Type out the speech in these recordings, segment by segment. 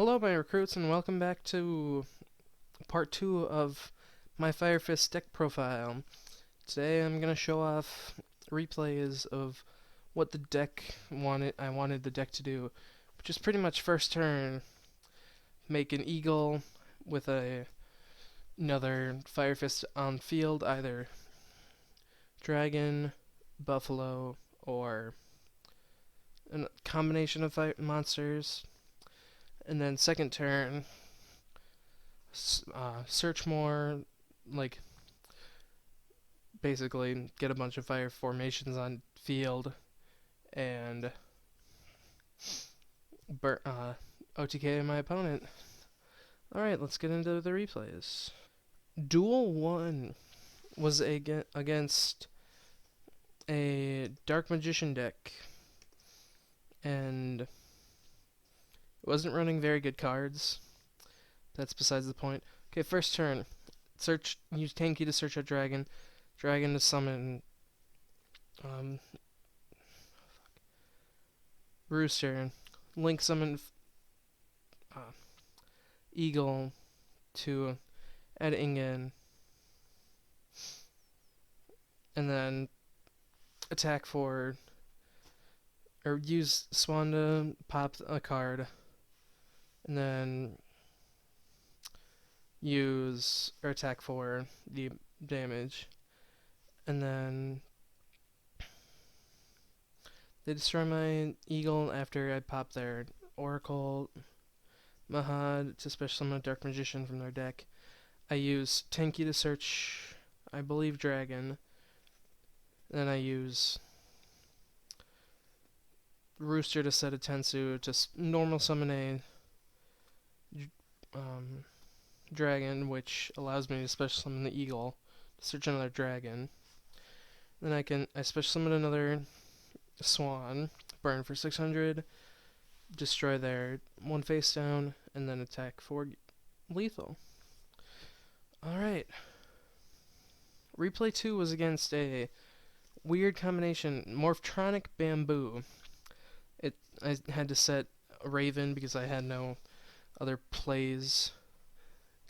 Hello, my recruits, and welcome back to part 2 of my Fire Fist deck profile. Today I'm going to show off replays of what the deck I wanted the deck to do, which is pretty much first turn, make an eagle with another Fire Fist on field, either dragon, buffalo, or a combination of monsters. And then second turn, search more, like basically get a bunch of fire formations on field and OTK my opponent. Alright, let's get into the replays. Duel 1 was against a Dark Magician deck, and it wasn't running very good cards. That's besides the point. Okay, first turn. Use Tanky to search a dragon. Dragon to summon Rooster. Link summon Eagle to add Ingen. And then attack for, or use Swan to pop a card. And then use, or attack for the damage. And then they destroy my Eagle after I pop their Oracle, Mahad to special summon a Dark Magician from their deck. I use Tenki to search, I believe, Dragon. Then I use Rooster to set a Tensu to normal summon a Dragon, which allows me to special summon the Eagle to search another Dragon. Then I special summon another Swan, burn for 600, destroy their one face down, and then attack for lethal. Alright. Replay 2 was against a weird combination, Morphtronic Bamboo. I had to set a Raven because I had no other plays.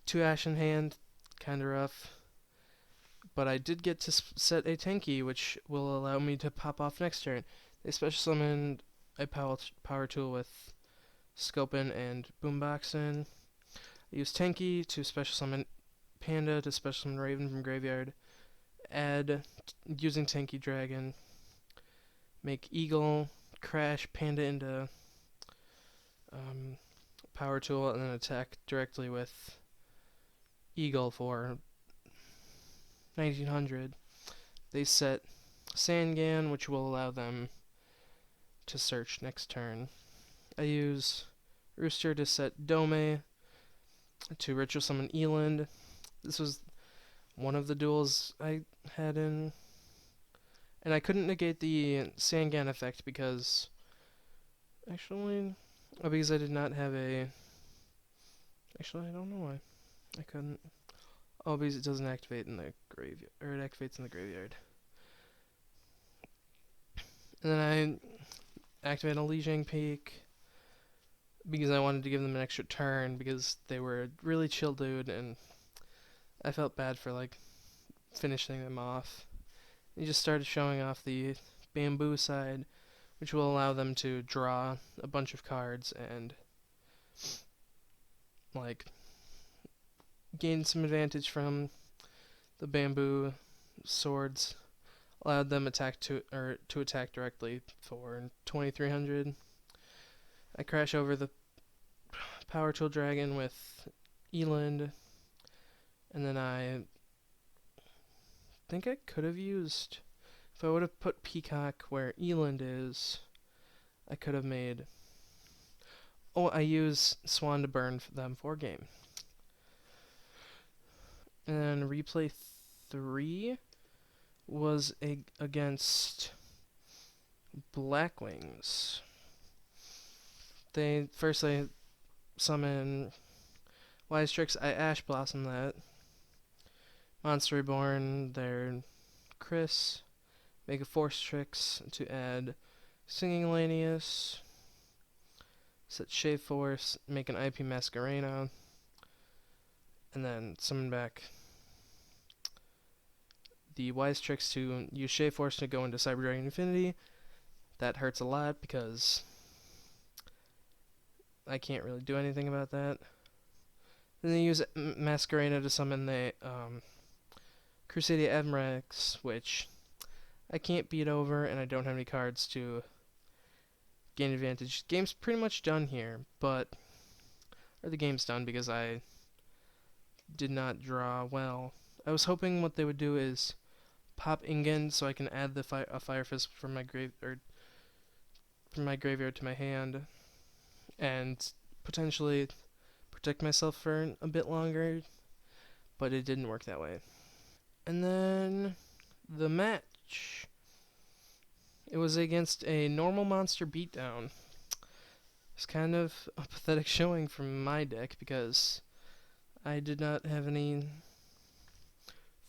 2 Ash in hand, kinda rough. But I did get to set a Tenki, which will allow me to pop off next turn. They special summoned a power tool with Scopen and Boomboxen. I used Tenki to special summon Panda to special summon Raven from graveyard. Add, using Tenki Dragon, make Eagle, crash Panda into power tool, and then attack directly with Eagle for 1900. They set Sangan, which will allow them to search next turn. I use Rooster to set Dome to ritual summon Eland. This was one of the duels I had in, and I couldn't negate the Sangan effect because I did not have a. Actually, I don't know why I couldn't. Oh, because it doesn't activate in the graveyard, or it activates in the graveyard. And then I activate a Lijiang Peak because I wanted to give them an extra turn because they were a really chill dude, and I felt bad for finishing them off. He just started showing off the Bamboo side, which will allow them to draw a bunch of cards and gain some advantage from the Bamboo swords. Allowed them to attack directly for 2300. I crash over the Power Tool Dragon with Eland, and then I think I could have used, if I would have put Peacock where Eland is, I could have made. Oh, I use Swan to burn them for game. And replay 3 was against Blackwings. They summon Wise Tricks. I Ash Blossom that. Monster Reborn, their Chris. Make a Force Tricks to add Singing Lanius. set Shave Force, make an IP Masquerena, and then summon back the Wise Tricks to use Shave Force to go into Cyber Dragon Infinity. That hurts a lot because I can't really do anything about that. Then they use Masquerena to summon the Crusadia Admirax, which I can't beat over, and I don't have any cards to gain advantage. Game's pretty much done here, or the game's done because I did not draw well. I was hoping what they would do is pop Ingen so I can add the a Fire Fist from my graveyard to my hand, and potentially protect myself for a bit longer, but it didn't work that way. And then the match. It was against a normal monster beatdown. It's kind of a pathetic showing from my deck because I did not have any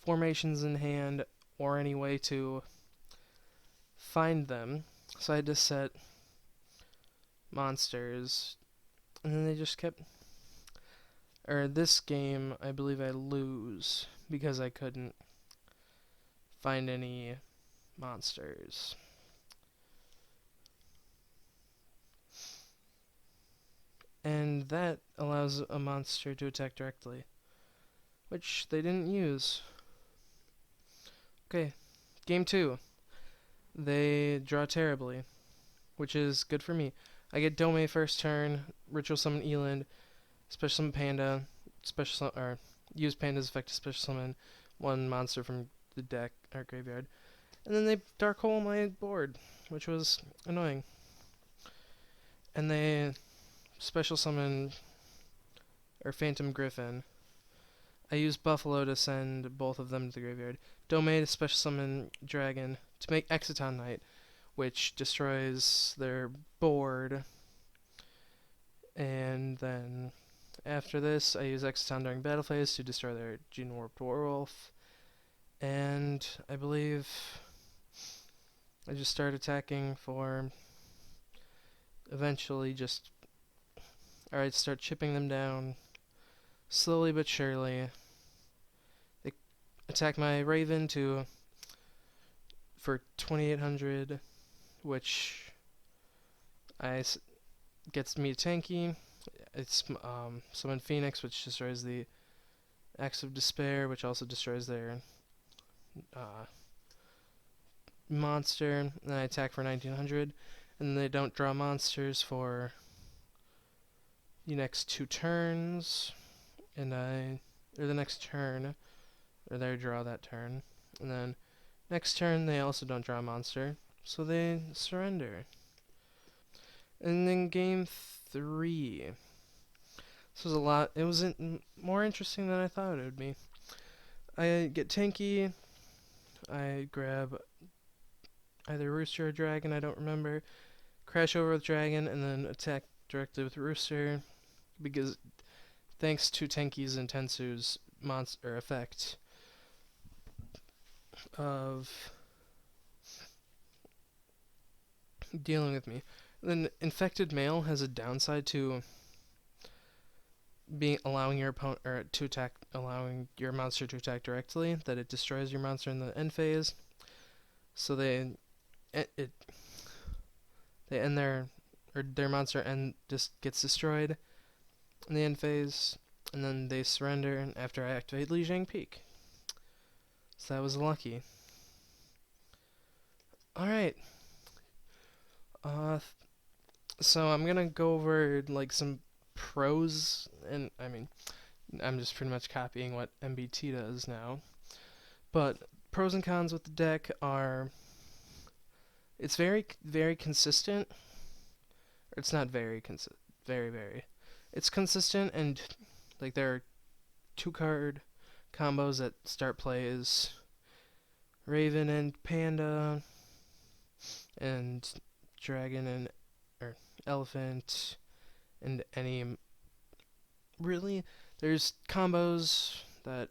formations in hand or any way to find them. So I had to set monsters, and then they just kept. This game, I believe I lose because I couldn't find any monsters. And that allows a monster to attack directly, which they didn't use. Okay, game 2. They draw terribly, which is good for me. I get Dome first turn, Ritual Summon Eland, Special Summon Panda, use Panda's effect to Special Summon one monster from the deck or graveyard, and then they Dark Hole my board, which was annoying. And they Special Summon Phantom Griffin. I use Buffalo to send both of them to the graveyard. Dome to Special Summon Dragon to make Exciton Knight, which destroys their board. And then after this, I use Exciton during battle phase to destroy their Gene Warped Werewolf. And I believe I just start attacking for eventually start chipping them down slowly but surely. They attack my Raven for 2,800, which gets me tanky. It's summon Phoenix, which destroys the Axe of Despair, which also destroys their monster. And then I attack for 1,900, and they don't draw monsters for the next 2 turns, or the next turn, or they draw that turn, and then next turn they also don't draw a monster, so they surrender. And then game 3. This was it was more interesting than I thought it would be. I get tanky, I grab either Rooster or Dragon, I don't remember, crash over with Dragon, and then attack directly with Rooster, because thanks to Tenki's and Tensu's monster effect of dealing with me. Then Infected Male has a downside to allowing your monster to attack directly, that it destroys your monster in the end phase. So they end their monster just gets destroyed in the end phase, and then they surrender after I activate Lijiang Peak. So that was lucky. Alright. So I'm gonna go over some pros, and I'm just pretty much copying what MBT does now. But pros and cons with the deck are, it's very, very consistent. It's not very consistent. Very. It's consistent, and there are 2-card combos that start plays. Raven and Panda, and Dragon and Elephant, and any. Really, there's combos that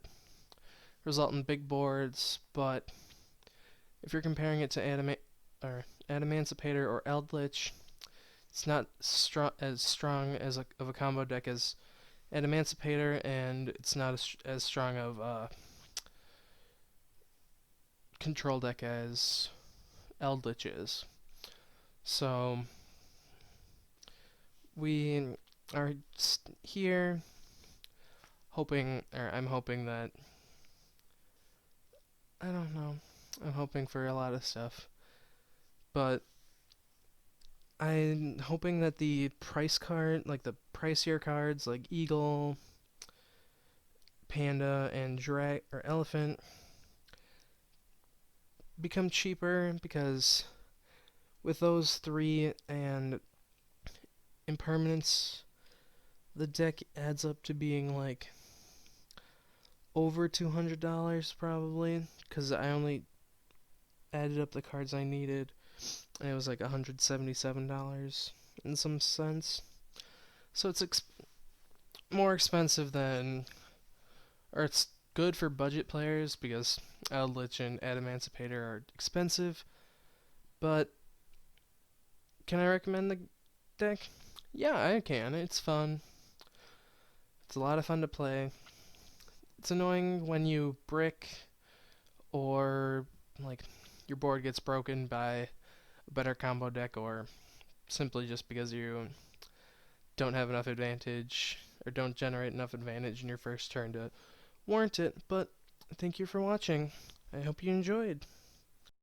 result in big boards, but if you're comparing it to Adamancipator or Eldritch, It's not strong as of a combo deck as Emancipator, and it's not as strong of a control deck as Eldritch is. So we are here hoping, or I'm hoping that, I don't know, I'm hoping for a lot of stuff, but I'm hoping that the price card, like the pricier cards like Eagle, Panda, and Elephant become cheaper, because with those three and impermanence, the deck adds up to being like over $200 probably, because I only added up the cards I needed, and it was like $177 in some sense. So it's more expensive than, or it's good for budget players because Eldritch and Emancipator are expensive. But can I recommend the deck? Yeah, I can. It's fun. It's a lot of fun to play. It's annoying when you brick or like your board gets broken by a better combo deck, or simply just because you don't have enough advantage or don't generate enough advantage in your first turn to warrant it. But thank you for watching. I hope you enjoyed.